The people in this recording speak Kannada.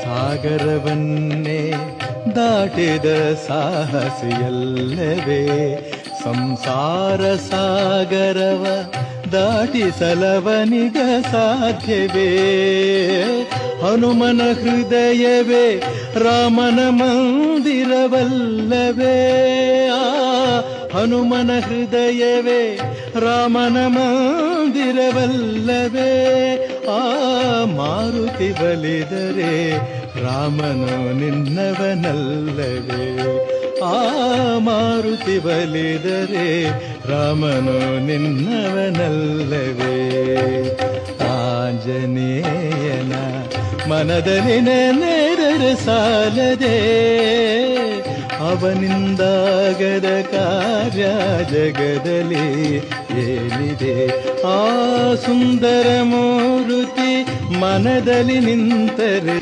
ಸಾಗರವನ್ನೇ ದಾಟಿದ ಸಾಹಸಿಯಲ್ಲವೇ ಸಂಸಾರ ಸಾಗರವ ದಾಟಿಸಲವನಿಗ ಸಾಧ್ಯವೇ ಹನುಮನ ಹೃದಯವೇ ರಾಮನ ಮಂದಿರವಲ್ಲವೇ ಹನುಮನ ಹೃದಯವೇ ರಾಮನ ಮಂದಿರವಲ್ಲವೇ ಮಾರುತಿ ಬಲಿದರೆ ರಾಮನು ನಿನ್ನವನಲ್ಲವೇ ಮಾರುತಿ ಬಲಿದರೆ ರಾಮನು ನಿನ್ನವನಲ್ಲವೇ ಆಂಜನೇಯನ ಮನದಲ್ಲಿ ನೆನೆದರೆ ಸಾಲದೆ ಅವನಿಂದಾಗದ ಕಾರ್ಯ ಜಗದಲ್ಲಿ ಏನಿದೆ ಆ ಸುಂದರ ಮೂರುತಿ ಮನದಲ್ಲಿ ನಿಂತರೆ